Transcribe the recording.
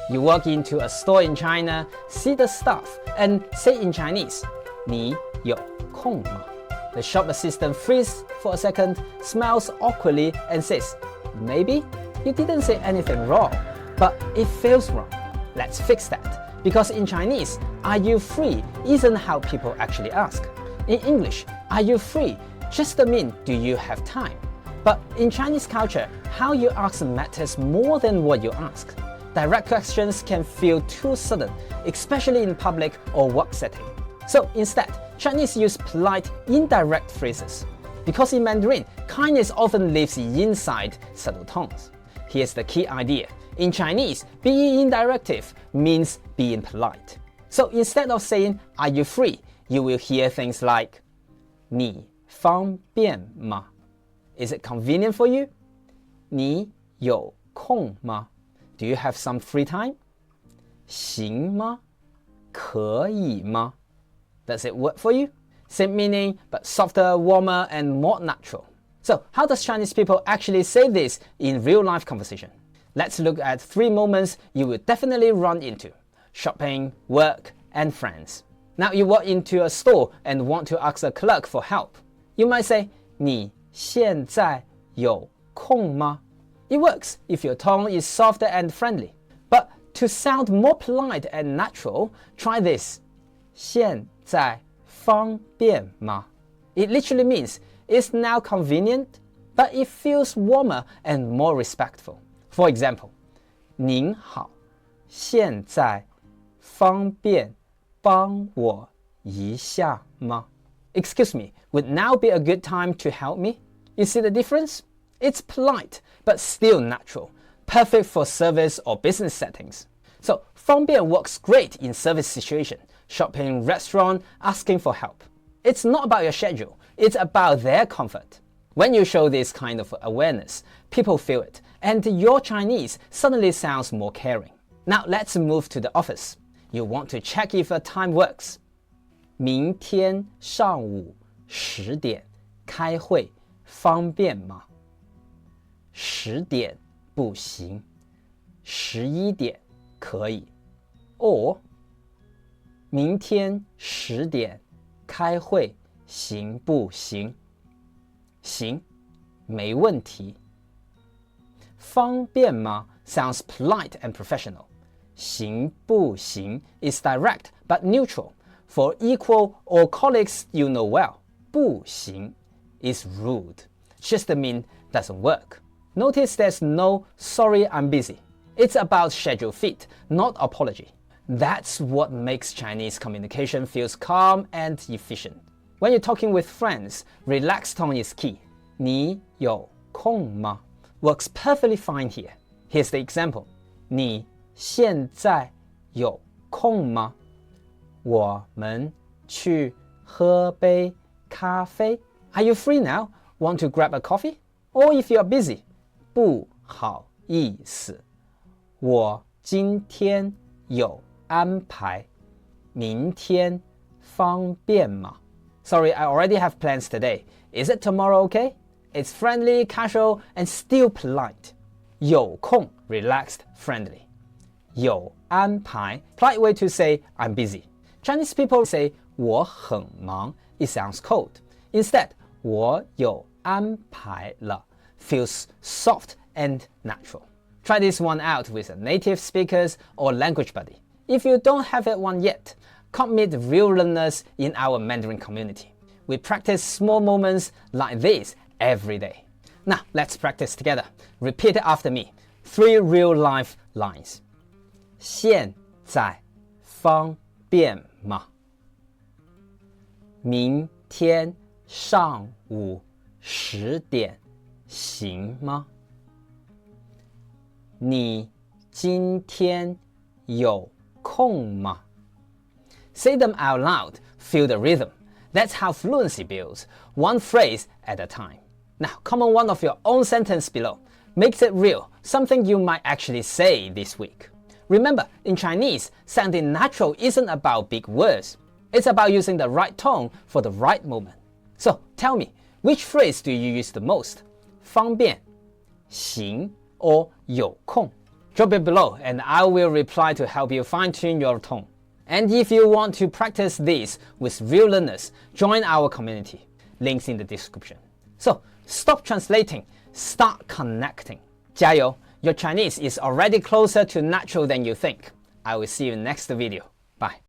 You walk into a store in China, see the staff, and say in Chinese, 你有空吗? The shop assistant freezes for a second, smiles awkwardly, and says, maybe? You didn't say anything wrong, but it feels wrong. Let's fix that. Because in Chinese, are you free isn't how people actually ask. In English, are you free just means do you have time? But in Chinese culture, how you ask matters more than what you ask. Direct questions can feel too sudden, especially in public or work setting. So instead, Chinese use polite, indirect phrases. Because in Mandarin, kindness often lives inside subtle tones. Here's the key idea. In Chinese, being indirective means being polite. So instead of saying, are you free? You will hear things like, 你方便吗? Is it convenient for you? 你有空吗? Do you have some free time? 行吗? 可以吗? Does it work for you? Same meaning, but softer, warmer, and more natural. So how does Chinese people actually say this in real-life conversation? Let's look at 3 moments you will definitely run into: shopping, work, and friends. Now you walk into a store and want to ask a clerk for help. You might say, 你现在有空吗? It works if your tone is softer and friendly. But to sound more polite and natural, try this. 现在方便吗? It literally means it's now convenient, but it feels warmer and more respectful. For example, 您好，现在方便帮我一下吗? Excuse me, would now be a good time to help me? You see the difference? It's polite, but still natural, perfect for service or business settings. So 方便 works great in service situation, shopping, restaurant, asking for help. It's not about your schedule, it's about their comfort. When you show this kind of awareness, people feel it, and your Chinese suddenly sounds more caring. Now let's move to the office. You want to check if a time works. 明天上午10点开会方便吗? 10点不行 11点可以 Or 明天10点开会行不行? 行，没问题。方便吗 sounds polite and professional. 行不行 is direct but neutral. For equal or colleagues you know well, 不行 is rude. Just mean doesn't work. Notice there's no sorry I'm busy. It's about schedule fit, not apology. That's what makes Chinese communication feels calm and efficient. When you're talking with friends, relaxed tone is key. 你有空吗? Works perfectly fine here. Here's the example. 你现在有空吗? 我们去喝杯咖啡. Are you free now? Want to grab a coffee? Or if you're busy, 不好意思，我今天有安排，明天方便吗? Sorry, I already have plans today. Is it tomorrow okay? It's friendly, casual, and still polite. 有空 relaxed, friendly. 有安排 polite way to say I'm busy. Chinese people say 我很忙 it sounds cold. Instead, 我有安排了 feels soft and natural. Try this one out with a native speakers or language buddy. If you don't have it one yet, come meet real learners in our Mandarin community. We practice small moments like this every day. Now let's practice together. Repeat it after me. 3 real life lines. 现在方便吗? 明天上午10点行吗? 你今天有空吗? Say them out loud, feel the rhythm. That's how fluency builds, one phrase at a time. Now comment one of your own sentence below. Makes it real, something you might actually say this week. Remember, in Chinese, sounding natural isn't about big words. It's about using the right tone for the right moment. So tell me, which phrase do you use the most? 方便, 行 or 有空? Drop it below and I will reply to help you fine-tune your tone. And if you want to practice this with real learners, join our community. Links in the description. So, stop translating, start connecting. 加油! Your Chinese is already closer to natural than you think. I will see you in the next video. Bye.